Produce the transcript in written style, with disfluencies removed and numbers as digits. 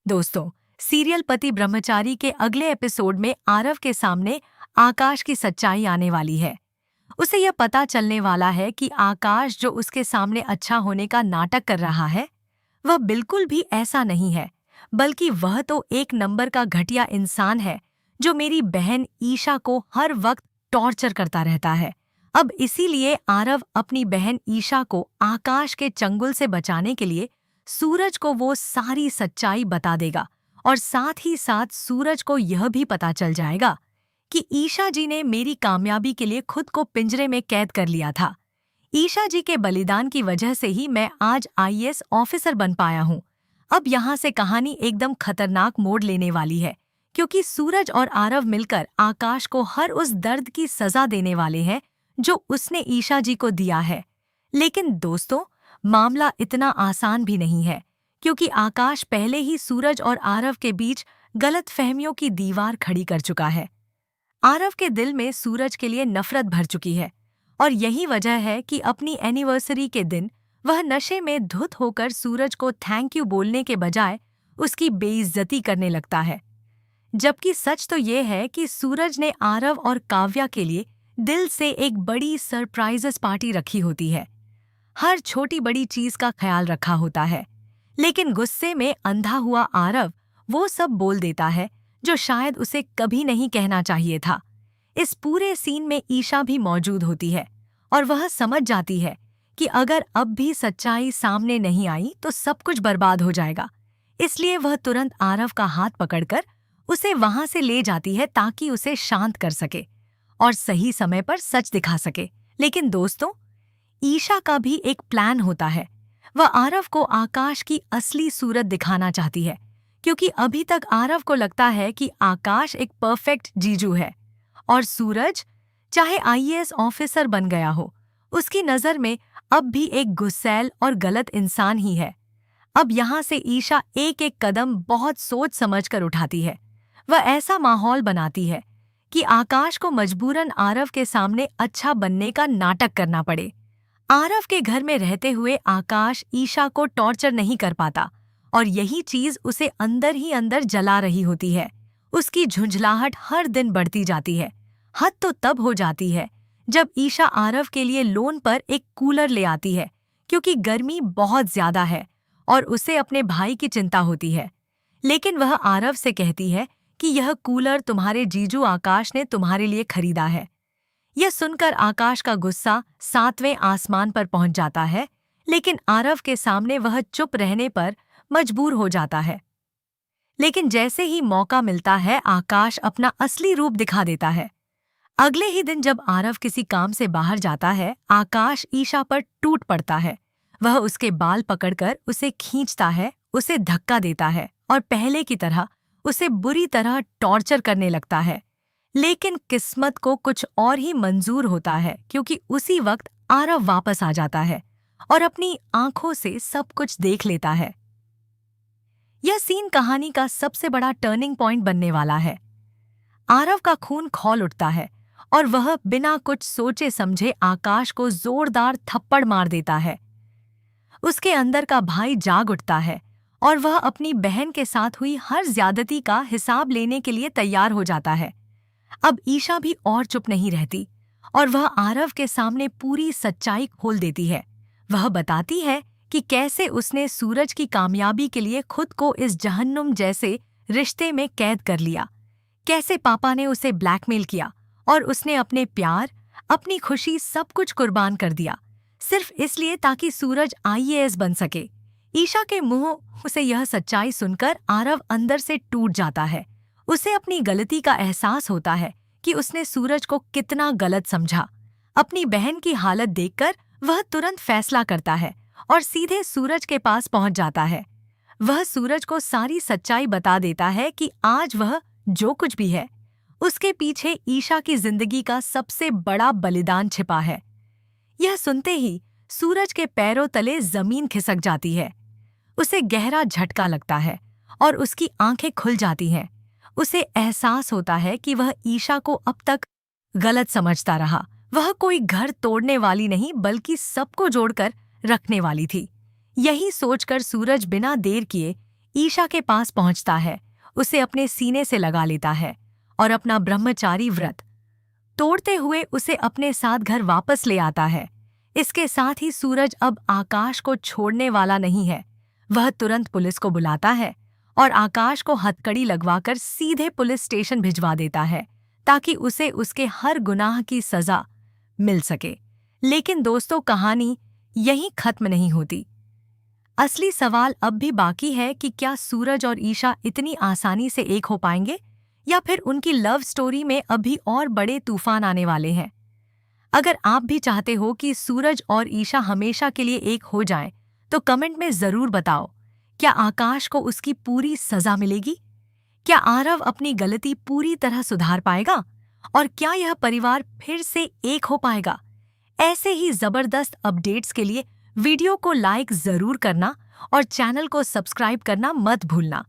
दोस्तों, सीरियल पति ब्रह्मचारी के अगले एपिसोड में आरव के सामने आकाश की सच्चाई आने वाली है। उसे यह पता चलने वाला है कि आकाश जो उसके सामने अच्छा होने का नाटक कर रहा है, वह बिल्कुल भी ऐसा नहीं है, बल्कि वह तो एक नंबर का घटिया इंसान है जो मेरी बहन ईशा को हर वक्त टॉर्चर करता रहता है। अब इसीलिए आरव अपनी बहन ईशा को आकाश के चंगुल से बचाने के लिए सूरज को वो सारी सच्चाई बता देगा और साथ ही साथ सूरज को यह भी पता चल जाएगा कि ईशा जी ने मेरी कामयाबी के लिए खुद को पिंजरे में कैद कर लिया था। ईशा जी के बलिदान की वजह से ही मैं आज आईएएस ऑफिसर बन पाया हूँ। अब यहाँ से कहानी एकदम खतरनाक मोड़ लेने वाली है, क्योंकि सूरज और आरव मिलकर आकाश को हर उस दर्द की सजा देने वाले हैं जो उसने ईशा जी को दिया है। लेकिन दोस्तों, मामला इतना आसान भी नहीं है, क्योंकि आकाश पहले ही सूरज और आरव के बीच गलतफहमियों की दीवार खड़ी कर चुका है। आरव के दिल में सूरज के लिए नफरत भर चुकी है और यही वजह है कि अपनी एनिवर्सरी के दिन वह नशे में धुत होकर सूरज को थैंक यू बोलने के बजाय उसकी बेइज्जती करने लगता है। जबकि सच तो ये है कि सूरज ने आरव और काव्या के लिए दिल से एक बड़ी सरप्राइजेस पार्टी रखी होती है। हर छोटी बड़ी चीज का ख्याल रखा होता है, लेकिन गुस्से में अंधा हुआ आरव वो सब बोल देता है जो शायद उसे कभी नहीं कहना चाहिए था। इस पूरे सीन में ईशा भी मौजूद होती है और वह समझ जाती है कि अगर अब भी सच्चाई सामने नहीं आई तो सब कुछ बर्बाद हो जाएगा। इसलिए वह तुरंत आरव का हाथ पकड़कर उसे वहां से ले जाती है ताकि उसे शांत कर सके और सही समय पर सच दिखा सके। लेकिन दोस्तों, ईशा का भी एक प्लान होता है। वह आरव को आकाश की असली सूरत दिखाना चाहती है, क्योंकि अभी तक आरव को लगता है कि आकाश एक परफेक्ट जीजू है और सूरज, चाहे आईएएस ऑफिसर बन गया हो, उसकी नज़र में अब भी एक गुस्सैल और गलत इंसान ही है। अब यहाँ से ईशा एक एक कदम बहुत सोच समझकर उठाती है। वह ऐसा माहौल बनाती है कि आकाश को मजबूरन आरव के सामने अच्छा बनने का नाटक करना पड़े। आरव के घर में रहते हुए आकाश ईशा को टॉर्चर नहीं कर पाता और यही चीज उसे अंदर ही अंदर जला रही होती है। उसकी झुंझलाहट हर दिन बढ़ती जाती है। हद तो तब हो जाती है जब ईशा आरव के लिए लोन पर एक कूलर ले आती है, क्योंकि गर्मी बहुत ज्यादा है और उसे अपने भाई की चिंता होती है। लेकिन वह आरव से कहती है कि यह कूलर तुम्हारे जीजू आकाश ने तुम्हारे लिए खरीदा है। यह सुनकर आकाश का गुस्सा 7वें आसमान पर पहुंच जाता है, लेकिन आरव के सामने वह चुप रहने पर मजबूर हो जाता है। लेकिन जैसे ही मौका मिलता है, आकाश अपना असली रूप दिखा देता है। अगले ही दिन जब आरव किसी काम से बाहर जाता है, आकाश ईशा पर टूट पड़ता है। वह उसके बाल पकड़कर उसे खींचता है, उसे धक्का देता है और पहले की तरह उसे बुरी तरह टॉर्चर करने लगता है। लेकिन किस्मत को कुछ और ही मंजूर होता है, क्योंकि उसी वक्त आरव वापस आ जाता है और अपनी आंखों से सब कुछ देख लेता है। यह सीन कहानी का सबसे बड़ा टर्निंग पॉइंट बनने वाला है। आरव का खून खौल उठता है और वह बिना कुछ सोचे समझे आकाश को जोरदार थप्पड़ मार देता है। उसके अंदर का भाई जाग उठता है और वह अपनी बहन के साथ हुई हर ज्यादती का हिसाब लेने के लिए तैयार हो जाता है। अब ईशा भी और चुप नहीं रहती और वह आरव के सामने पूरी सच्चाई खोल देती है। वह बताती है कि कैसे उसने सूरज की कामयाबी के लिए खुद को इस जहन्नुम जैसे रिश्ते में कैद कर लिया, कैसे पापा ने उसे ब्लैकमेल किया और उसने अपने प्यार, अपनी खुशी सब कुछ कुर्बान कर दिया, सिर्फ इसलिए ताकि सूरज आईएएस बन सके। ईशा के मुंह से यह सच्चाई सुनकर आरव अंदर से टूट जाता है। उसे अपनी गलती का एहसास होता है कि उसने सूरज को कितना गलत समझा। अपनी बहन की हालत देखकर वह तुरंत फैसला करता है और सीधे सूरज के पास पहुंच जाता है। वह सूरज को सारी सच्चाई बता देता है कि आज वह जो कुछ भी है, उसके पीछे ईशा की जिंदगी का सबसे बड़ा बलिदान छिपा है। यह सुनते ही सूरज के पैरों तले जमीन खिसक जाती है। उसे गहरा झटका लगता है और उसकी आंखें खुल जाती हैं। उसे एहसास होता है कि वह ईशा को अब तक गलत समझता रहा। वह कोई घर तोड़ने वाली नहीं, बल्कि सबको जोड़कर रखने वाली थी। यही सोचकर सूरज बिना देर किए ईशा के पास पहुंचता है, उसे अपने सीने से लगा लेता है और अपना ब्रह्मचारी व्रत तोड़ते हुए उसे अपने साथ घर वापस ले आता है। इसके साथ ही सूरज अब आकाश को छोड़ने वाला नहीं है। वह तुरंत पुलिस को बुलाता है और आकाश को हथकड़ी लगवाकर सीधे पुलिस स्टेशन भिजवा देता है ताकि उसे उसके हर गुनाह की सजा मिल सके। लेकिन दोस्तों, कहानी यहीं खत्म नहीं होती। असली सवाल अब भी बाकी है कि क्या सूरज और ईशा इतनी आसानी से एक हो पाएंगे या फिर उनकी लव स्टोरी में अभी और बड़े तूफान आने वाले हैं। अगर आप भी चाहते हो कि सूरज और ईशा हमेशा के लिए एक हो जाएं, तो कमेंट में जरूर बताओ। क्या आकाश को उसकी पूरी सजा मिलेगी? क्या आरव अपनी गलती पूरी तरह सुधार पाएगा? और क्या यह परिवार फिर से एक हो पाएगा? ऐसे ही जबरदस्त अपडेट्स के लिए वीडियो को लाइक जरूर करना और चैनल को सब्सक्राइब करना मत भूलना।